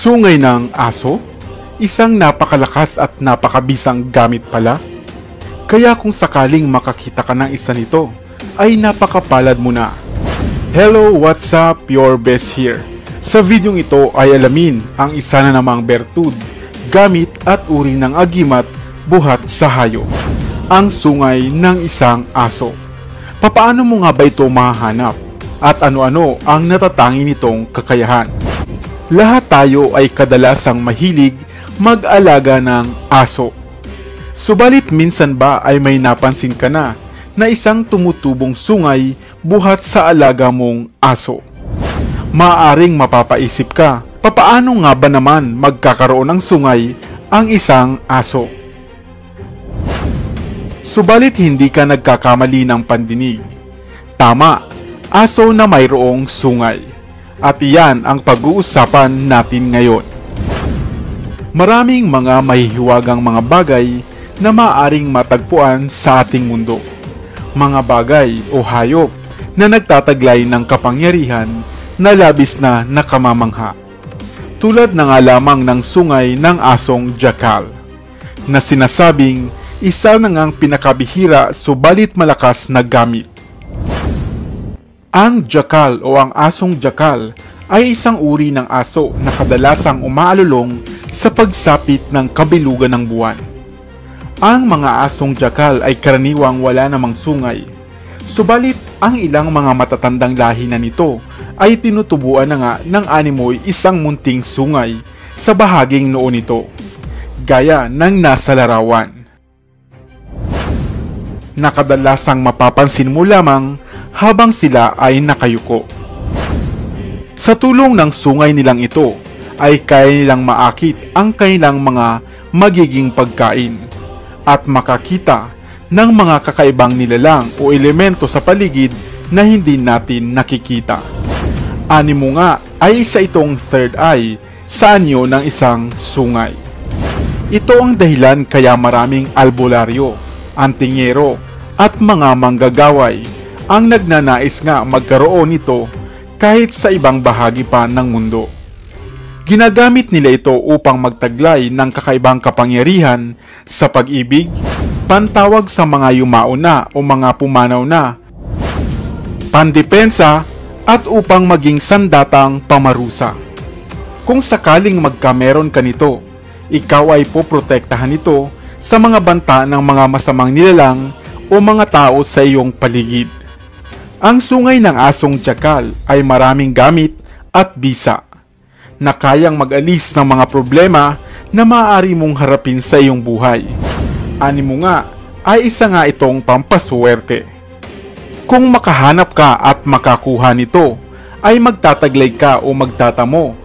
Sungay ng aso? Isang napakalakas at napakabisang gamit pala. Kaya kung sakaling makakita ka ng isa nito, ay napakapalad mo na. Hello, what's up? Your best here. Sa videong ito ay alamin ang isa na namang bertud, gamit at uri ng agimat buhat sa hayop. Ang sungay ng isang aso. Papaano mo nga ba ito mahahanap? At ano-ano ang natatangi nitong kakayahan? Lahat tayo ay kadalasang mahilig mag-alaga ng aso. Subalit minsan ba ay may napansin ka na isang tumutubong sungay buhat sa alaga mong aso? Maaaring mapapaisip ka, papaano nga ba naman magkakaroon ng sungay ang isang aso? Subalit hindi ka nagkakamali ng pandinig. Tama, aso na mayroong sungay. At iyan ang pag-uusapan natin ngayon. Maraming mga mahihiwagang mga bagay na maaaring matagpuan sa ating mundo. Mga bagay o hayop na nagtataglay ng kapangyarihan na labis na nakamamangha. Tulad na nga lamang ng sungay ng asong jackal, na sinasabing isa na ngang pinakabihira subalit malakas na gamit. Ang jackal o ang asong jackal ay isang uri ng aso na kadalasang umaalulong sa pagsapit ng kabilugan ng buwan. Ang mga asong jackal ay karaniwang wala namang sungay. Subalit ang ilang mga matatandang lahi na nito ay tinutubuan na nga ng animoy isang munting sungay sa bahaging noo nito, gaya ng nasa larawan. Nakadalasang mapapansin mo lamang habang sila ay nakayuko. Sa tulong ng sungay nilang ito, ay kaya nilang maakit ang kanilang mga magiging pagkain at makakita ng mga kakaibang nilalang o elemento sa paligid na hindi natin nakikita. Animo nga ay isa itong third eye sa anyo ng isang sungay. Ito ang dahilan kaya maraming albularyo, antingero at mga manggagaway ang nagnanais nga magkaroon nito kahit sa ibang bahagi pa ng mundo. Ginagamit nila ito upang magtaglay ng kakaibang kapangyarihan sa pag-ibig, pantawag sa mga yumao na o mga pumanaw na, pandepensa at upang maging sandatang pamarusa. Kung sakaling magkameron ka nito, ikaw ay poprotektahan nito sa mga banta ng mga masamang nilalang o mga tao sa iyong paligid. Ang sungay ng asong jackal ay maraming gamit at bisa na kayang mag-alis ng mga problema na maaari mong harapin sa iyong buhay. Animo nga ay isa nga itong pampaswerte. Kung makahanap ka at makakuha nito, ay magtataglay ka o magtatamo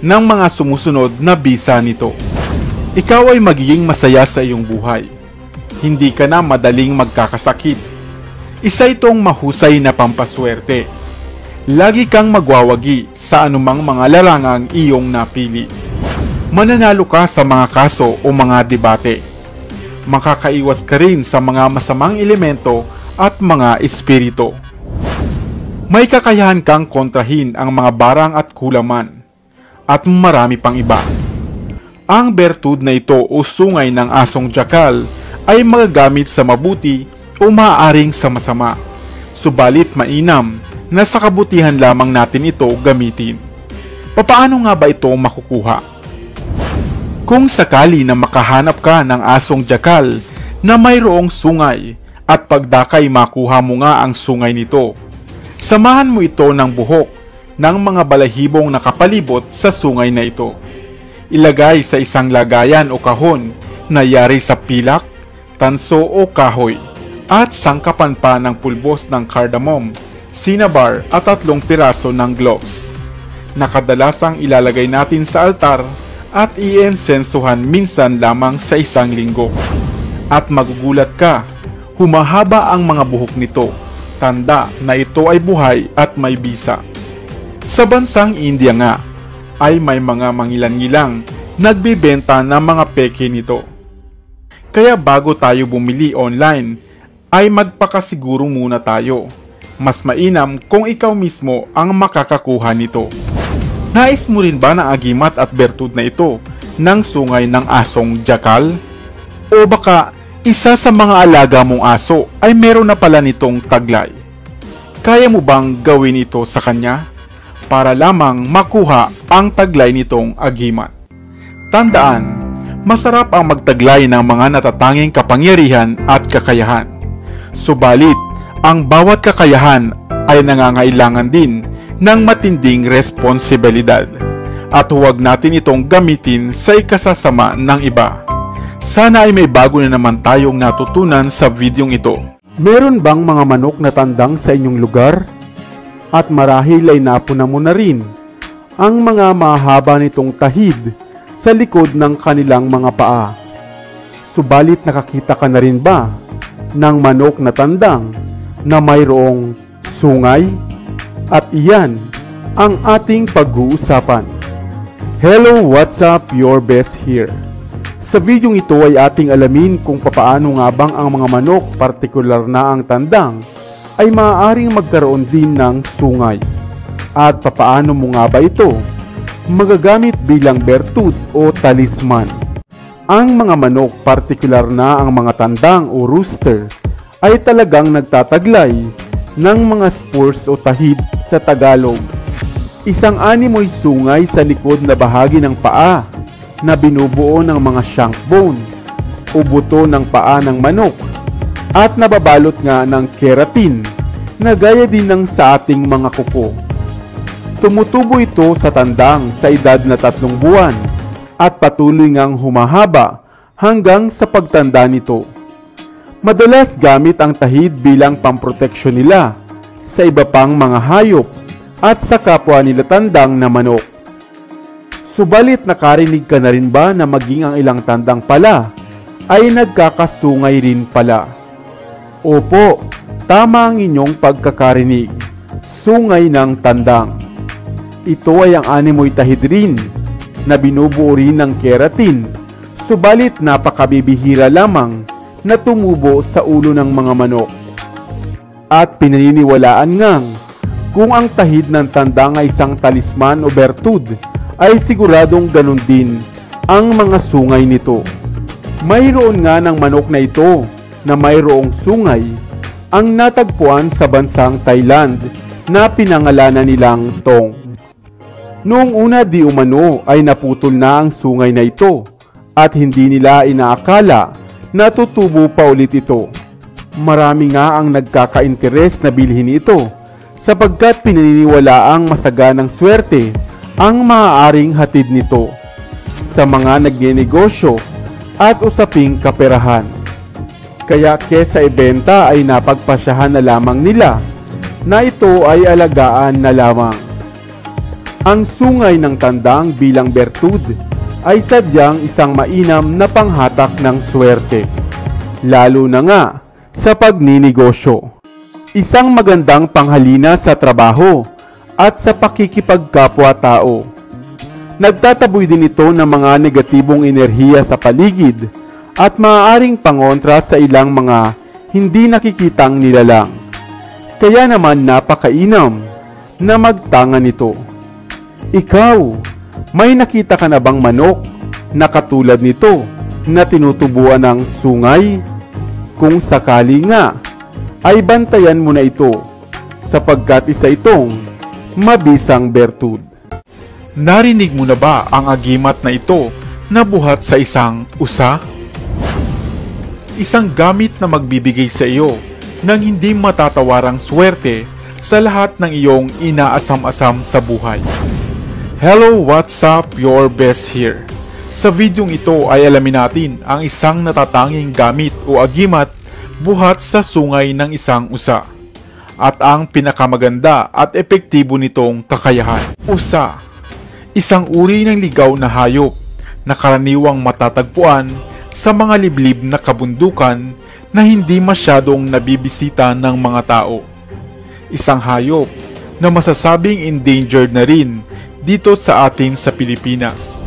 ng mga sumusunod na bisa nito. Ikaw ay magiging masaya sa iyong buhay. Hindi ka na madaling magkakasakit. Isa itong mahusay na pampaswerte. Lagi kang magwawagi sa anumang mga larangang iyong napili. Mananalo ka sa mga kaso o mga debate. Makakaiwas ka rin sa mga masamang elemento at mga espiritu. May kakayahan kang kontrahin ang mga barang at kulaman. At marami pang iba. Ang bertud na ito o sungay ng asong jackal ay magagamit sa mabuti o maaaring sa masama, subalit mainam na sa kabutihan lamang natin ito gamitin. Papaano nga ba ito makukuha? Kung sakali na makahanap ka ng asong jackal na mayroong sungay at pagdakay makuha mo nga ang sungay nito, samahan mo ito ng buhok ng mga balahibong nakapalibot sa sungay na ito. Ilagay sa isang lagayan o kahon na yari sa pilak, tanso o kahoy, at sangkapan pa ng pulbos ng cardamom, cinnabar at 3 piraso ng gloves. Nakadalasang ilalagay natin sa altar at iinsensuhan minsan lamang sa 1 linggo. At magugulat ka, humahaba ang mga buhok nito, tanda na ito ay buhay at may bisa. Sa bansang India nga, ay may mga mangilan-ngilang nagbebenta ng mga peke nito. Kaya bago tayo bumili online, ay magpakasiguro muna tayo. Mas mainam kung ikaw mismo ang makakakuha nito. Nais mo rin ba na agimat at bertud na ito ng sungay ng asong jakal? O baka isa sa mga alaga mong aso ay meron na pala nitong taglay? Kaya mo bang gawin ito sa kanya para lamang makuha ang taglay nitong agimat? Tandaan, masarap ang magtaglay ng mga natatanging kapangyarihan at kakayahan. Subalit, ang bawat kakayahan ay nangangailangan din ng matinding responsibilidad at huwag natin itong gamitin sa ikasasama ng iba. Sana ay may bago na naman tayong natutunan sa videong ito. Meron bang mga manok na tandang sa inyong lugar? At marahil ay napuna mo na rin ang mga mahaba nitong tahid sa likod ng kanilang mga paa. Subalit nakakita ka na rin ba ng manok na tandang na mayroong sungay? At iyan ang ating pag-uusapan. Hello, what's up? Your best here. Sa videong ito ay ating alamin kung papaano nga bang ang mga manok, partikular na ang tandang, ay maaaring magkaroon din ng sungay. At papaano mo nga ba ito magagamit bilang bertud o talisman? Ang mga manok, partikular na ang mga tandang o rooster, ay talagang nagtataglay ng mga spurs o tahid sa Tagalog. Isang animoy sungay sa likod na bahagi ng paa na binubuo ng mga shank bone o buto ng paa ng manok at nababalot nga ng keratin na gaya din ng sa ating mga kuko. Tumutubo ito sa tandang sa edad na 3 buwan at patuloy ngang humahaba hanggang sa pagtanda nito. Madalas gamit ang tahid bilang pamproteksyon nila sa iba pang mga hayop at sa kapwa nila tandang na manok. Subalit nakarinig ka na rin ba na maging ang ilang tandang pala ay nagkakasungay rin pala? Opo, tama ang inyong pagkakarinig. Sungay ng tandang. Ito ay ang animoy tahid rin na binubuo rin ng keratin, subalit napakabibihira lamang na tumubo sa ulo ng mga manok. At pinaniniwalaan ngang kung ang tahid ng tandang ay isang talisman o bertud, ay siguradong ganun din ang mga sungay nito. Mayroon nga ng manok na ito na mayroong sungay ang natagpuan sa bansang Thailand na pinangalanan nilang Tong. Noong una di umano ay naputol na ang sungay na ito at hindi nila inaakala na tutubo pa ulit ito. Marami nga ang nagkaka-interes na bilhin ito sapagkat pinaniniwalaang masaganang swerte ang maaaring hatid nito sa mga nagnenegosyo at usaping kaperahan. Kaya kesa ibenta ay napagpasyahan na lamang nila na ito ay alagaan na lamang. Ang sungay ng tandang bilang bertud ay sadyang isang mainam na panghatak ng swerte, lalo na nga sa pagninegosyo. Isang magandang panghalina sa trabaho at sa pakikipagkapwa-tao. Nagtataboy din ito ng mga negatibong enerhiya sa paligid at maaaring pangontra sa ilang mga hindi nakikitang nilalang. Kaya naman napakainam na magtangan nito. Ikaw, may nakita ka na bang manok na katulad nito na tinutubuan ng sungay? Kung sakali nga, ay bantayan mo na ito sapagkat isa itong mabisang bertud. Narinig mo na ba ang agimat na ito na buhat sa isang usa? Isang gamit na magbibigay sa iyo ng hindi matatawarang swerte sa lahat ng iyong inaasam-asam sa buhay. Hello, what's up? Your best here. Sa videong ito ay alamin natin ang isang natatanging gamit o agimat buhat sa sungay ng isang usa at ang pinakamaganda at epektibo nitong kakayahan. Usa, isang uri ng ligaw na hayop na karaniwang matatagpuan sa mga liblib na kabundukan na hindi masyadong nabibisita ng mga tao. Isang hayop na masasabing endangered na rin dito sa atin sa Pilipinas.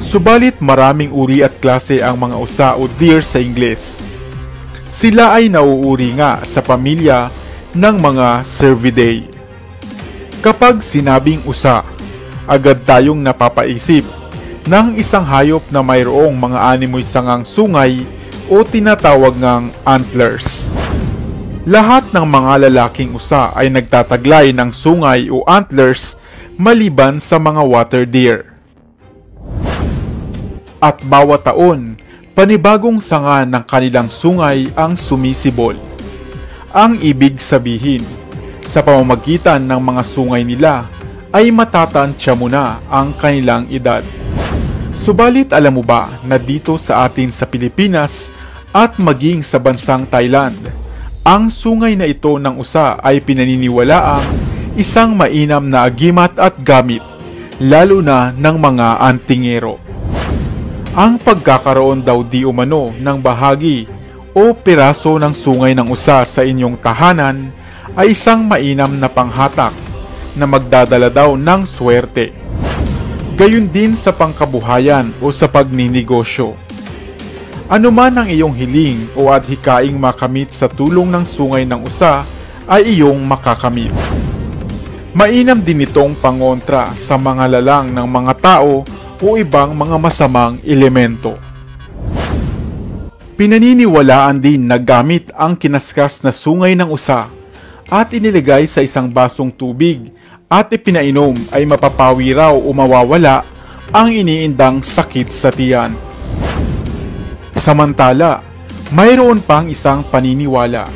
Subalit maraming uri at klase ang mga usa o deer sa Ingles. Sila ay nauuri nga sa pamilya ng mga Cervidae. Kapag sinabing usa, agad tayong napapaisip ng isang hayop na mayroong mga animoy sangang sungay o tinatawag ngang antlers. Lahat ng mga lalaking usa ay nagtataglay ng sungay o antlers maliban sa mga water deer. At bawat taon, panibagong sanga ng kanilang sungay ang sumisibol. Ang ibig sabihin, sa pamamagitan ng mga sungay nila ay matatantya mo na ang kanilang edad. Subalit alam mo ba na dito sa atin sa Pilipinas at maging sa bansang Thailand, ang sungay na ito ng usa ay pinaniniwalaang isang mainam na agimat at gamit, lalo na ng mga antingero. Ang pagkakaroon daw di umano ng bahagi o piraso ng sungay ng usa sa inyong tahanan ay isang mainam na panghatak na magdadala daw ng swerte. Gayon din sa pangkabuhayan o sa pagninegosyo. Ano man ang iyong hiling o adhikaing makamit sa tulong ng sungay ng usa ay iyong makakamit. Mainam din itong pangontra sa mga lalang ng mga tao o ibang mga masamang elemento. Pinaniniwalaan din na gamit ang kinaskas na sungay ng usa at inilagay sa isang basong tubig at ipinainom ay mapapawi raw o mawawala ang iniindang sakit sa tiyan. Samantala, mayroon pang isang paniniwala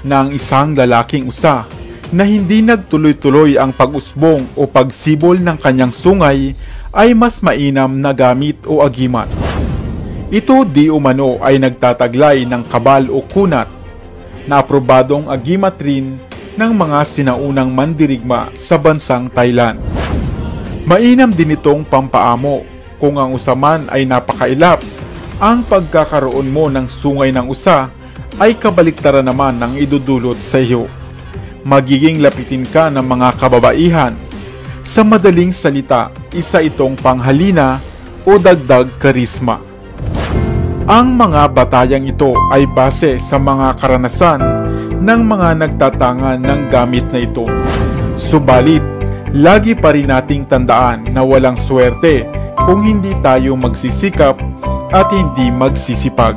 na ang isang lalaking usa na hindi nagtuloy-tuloy ang pag-usbong o pagsibol ng kanyang sungay ay mas mainam na gamit o agimat. Ito di umano ay nagtataglay ng kabal o kunat na aprobadong agimat rin ng mga sinaunang mandirigma sa bansang Thailand. Mainam din itong pampaamo kung ang usaman ay napakailap. Ang pagkakaroon mo ng sungay ng usa ay kabaliktaran naman ng idudulot sa iyo. Magiging lapitin ka ng mga kababaihan. Sa madaling salita, isa itong panghalina o dagdag karisma. Ang mga batayang ito ay base sa mga karanasan ng mga nagtatangan ng gamit na ito. Subalit, lagi pa rin nating tandaan na walang swerte kung hindi tayo magsisikap at hindi magsisipag.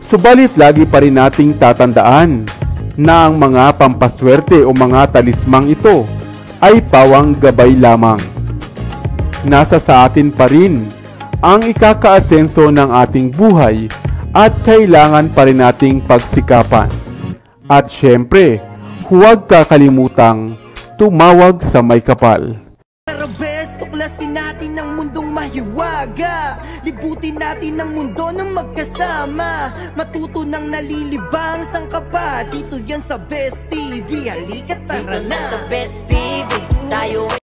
Subalit lagi pa rin nating tatandaan na ang mga pampaswerte o mga talismang ito ay pawang gabay lamang. Nasa sa atin pa rin ang ikakaasenso ng ating buhay at kailangan pa rin nating pagsikapan. At syempre, huwag kakalimutang tumawag sa may kapal. Arabes, tuklasin natin ang mundong mahiwaga. Libutin natin ang mundo ng magkasama. Matuto ng nalilibang sangkapa. Dito yan sa Best TV. Halika tara na. Dito na sa Best TV, tayo